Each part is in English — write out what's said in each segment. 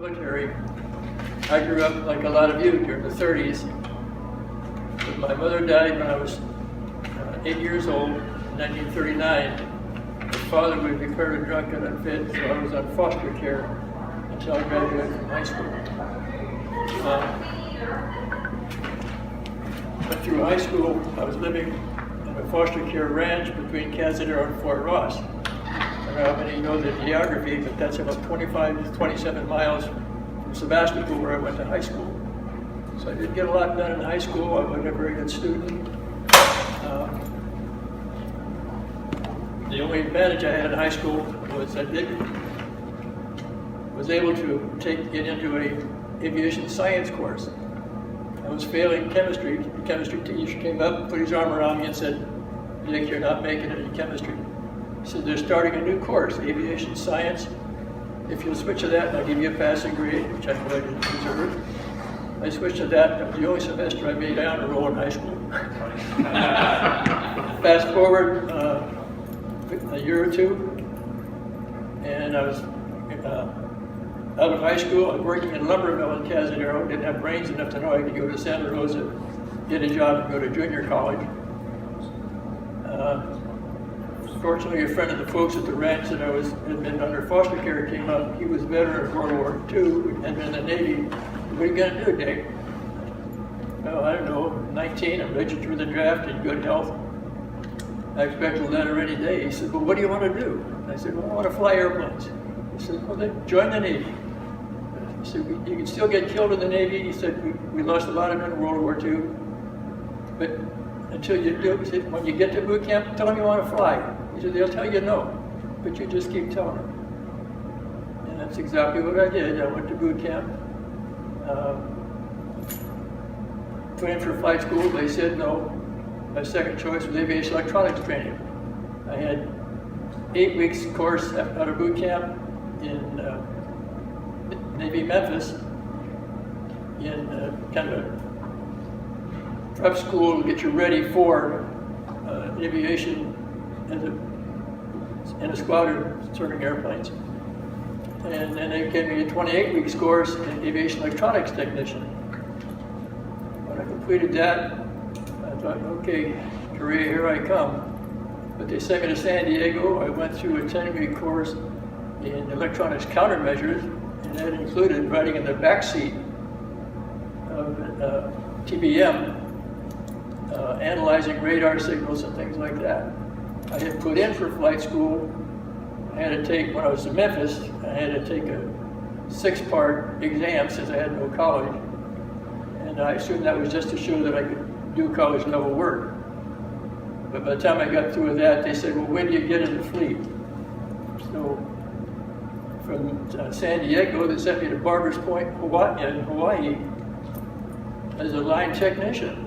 Military. I grew up like a lot of you during the 30s. But my mother died when I was 8 years old in 1939. My father was declared a drunk and unfit, so I was on foster care until I graduated from high school. But through high school, I was living in a foster care ranch between Cazadero and Fort Ross. I don't know how many know the geography, but that's about 25 to 27 miles from Sebastopol, where I went to high school. So I didn't get a lot done in high school. I wasn't a very good student. The only advantage I had in high school was I was able to get into a aviation science course. I was failing chemistry. The chemistry teacher came up, put his arm around me and said, "Dick, you're not making it in chemistry." He said, "They're starting a new course, aviation science. If you'll switch to that, I'll give you a passing grade," which I knew I didn't deserve. I switched to that. That was the only semester I made honor roll in high school. Fast forward a year or two, and I was out of high school. I was working in a lumber mill in Cazadero. Didn't have brains enough to know I could go to Santa Rosa, get a job, and go to junior college. Fortunately, a friend of the folks at the ranch that had been under foster care came up. He was a veteran of World War II, had been in the Navy. "What are you going to do, Dick?" "Well, I don't know, 19, I'm registered through the draft, in good health. I expect a letter any day." He said, "Well, what do you want to do?" I said, "Well, I want to fly airplanes." He said, "Well, then join the Navy." He said, "You can still get killed in the Navy." He said, we lost a lot of men in World War II. "But until you do," he said, "when you get to boot camp, tell them you want to fly." He said, "They'll tell you no, but you just keep telling them." And that's exactly what I did. I went to boot camp. Put in for flight school. They said no. My second choice was aviation electronics training. I had 8 weeks course out of boot camp in Navy Memphis, in kind of a prep school to get you ready for aviation in a squadron serving airplanes. And then they gave me a 28 weeks course in aviation electronics technician. When I completed that, I thought, okay, Korea, here I come. But they sent me to San Diego. I went through a 10-week course in electronics countermeasures, and that included riding in the back seat of TBM, analyzing radar signals and things like that. I had put in for flight school. I had to take, when I was in Memphis, I had to take a 6-part exam since I had no college. And I assumed that was just to show that I could do college level work. But by the time I got through with that, they said, "Well, when do you get in the fleet?" So from San Diego, they sent me to Barbers Point, Hawaii, as a line technician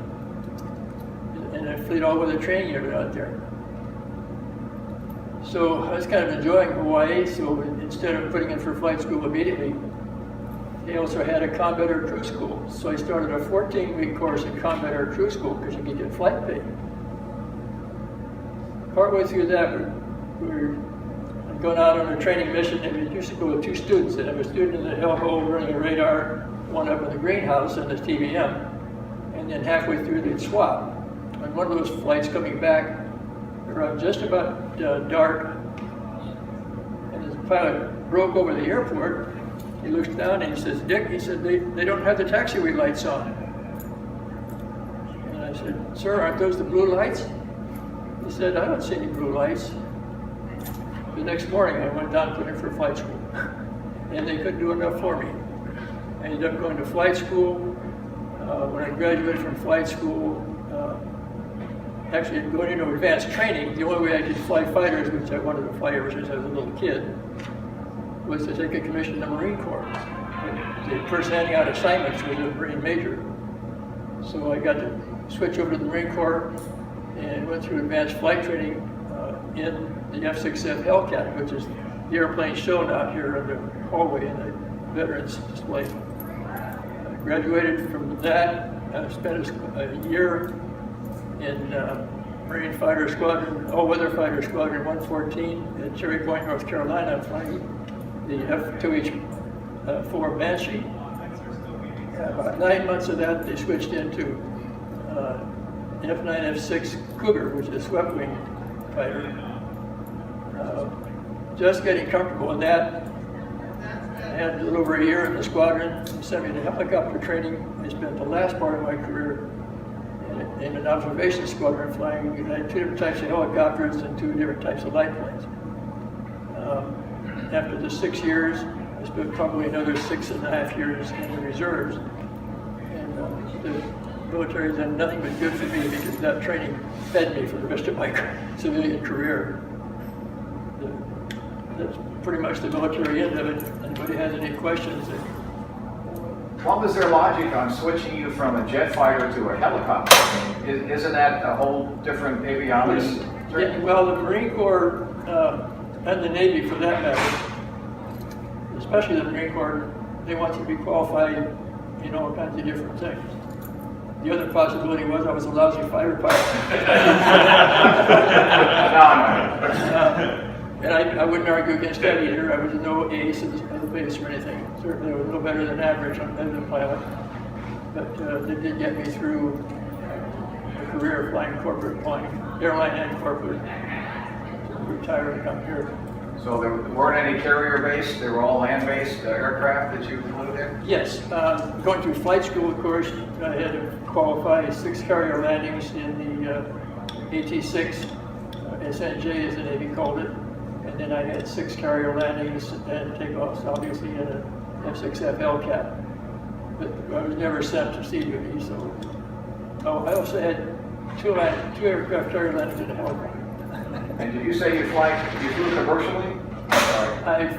in a fleet all-weather training unit out there. So I was kind of enjoying Hawaii, so instead of putting in for flight school immediately, they also had a combat air crew school. So I started a 14-week course in combat air crew school because you could get flight pay. Partway through that, we were going out on a training mission, and we used to go with 2 students. I'd have a student in the hellhole running a radar, one up in the greenhouse and the TBM, and then halfway through they'd swap. On one of those flights coming back, around just about dark, and the pilot broke over the airport. He looks down and he says, "Dick," he said, they don't have the taxiway lights on." And I said, "Sir, aren't those the blue lights?" He said, "I don't see any blue lights." The next morning I went down and put in for flight school, and they couldn't do enough for me. I ended up going to flight school. When I graduated from flight school, actually going into advanced training, the only way I could fly fighters, which I wanted to fly ever since I was a little kid, was to take a commission in the Marine Corps. The person handing out assignments was a Marine major. So I got to switch over to the Marine Corps and went through advanced flight training in the F-6F Hellcat, which is the airplane shown out here in the hallway in the Veterans Display. I graduated from that. I spent a year in Marine Fighter Squadron, All-Weather Fighter Squadron 114 at Cherry Point, North Carolina, flying the F-2H 4 Banshee. About 9 months of that, they switched into F9, F6 Cougar, which is a swept wing fighter. Just getting comfortable with that. I had a little over a year in the squadron. They sent me to helicopter training. I spent the last part of my career in an observation squadron flying 2 different types of helicopters and 2 different types of light planes. After the 6 years, I spent probably another 6.5 years in the reserves. And the military has done nothing but good for me because that training fed me for the rest of my civilian career. That's pretty much the military end of it. Anybody has any questions? What was their logic on switching you from a jet fighter to a helicopter? Isn't that a whole different avionics? Yeah, well, the Marine Corps and the Navy, for that matter, especially the Marine Corps, they want you to be qualified in all kinds of different things. The other possibility was I was a lousy fighter pilot. And I wouldn't argue against that either. I was no ace of the base or anything. Certainly I was a little better than average as a pilot. But they did get me through a career of flying corporate, flying airline and corporate. Retire and come here. So there weren't any carrier-based? They were all land-based aircraft that you flew in? Yes. Going through flight school, of course, I had to qualify 6 carrier landings in the AT-6, SNJ as the Navy called it. And then I had 6 carrier landings and takeoffs, obviously, in an F6F LCAT. But I was never sent to sea duty, so. Oh, I also had 2 aircraft carrier landings in a helicopter. And did you say you flew commercially? I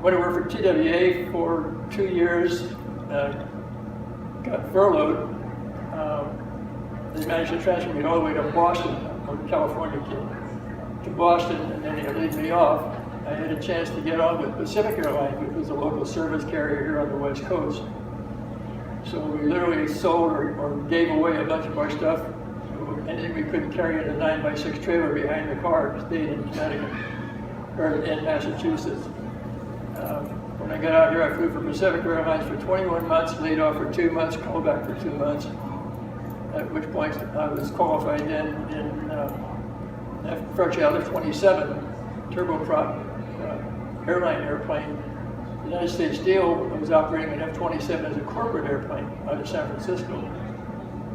went to work for TWA for 2 years, got furloughed. They managed to transfer me all the way to Boston. I'm a California kid. To Boston, and then they laid me off. I had a chance to get on with Pacific Airlines, which was a local service carrier here on the West Coast. So we literally sold or gave away a bunch of our stuff. Anything we couldn't carry in a 9x6 trailer behind the car stayed in Connecticut, or in Massachusetts. When I got out here, I flew for Pacific Airlines for 21 months, laid off for 2 months, called back for 2 months, at which point I was qualified then in Fairchild F-27 turboprop airline airplane. The United States Steel was operating an F-27 as a corporate airplane out of San Francisco.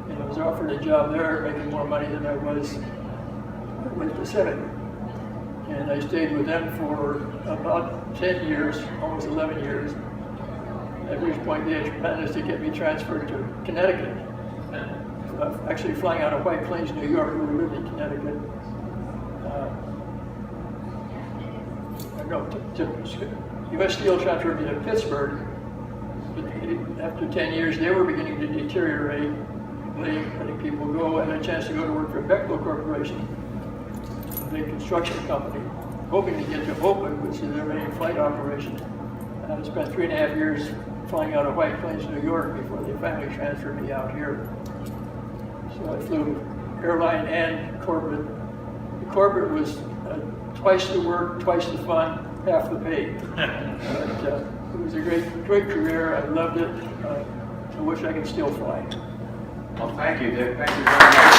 And I was offered a job there, making more money than I was with Pacific. And I stayed with them for about 10 years, almost 11 years. At which point they had managed to get me transferred to Connecticut. Actually flying out of White Plains, New York, where we lived in Connecticut. U.S. Steel transferred me to Pittsburgh. But after 10 years, they were beginning to deteriorate, letting people go. I had a chance to go to work for Bechtel Corporation, a big construction company, hoping to get to Oakland, which is their main flight operation. And I spent 3.5 years flying out of White Plains, New York, before they finally transferred me out here. So I flew airline and corporate. The corporate was twice the work, twice the fun, half the pay. It was a great career. I loved it. I wish I could still fly. Well, thank you, Dick. Thank you very much.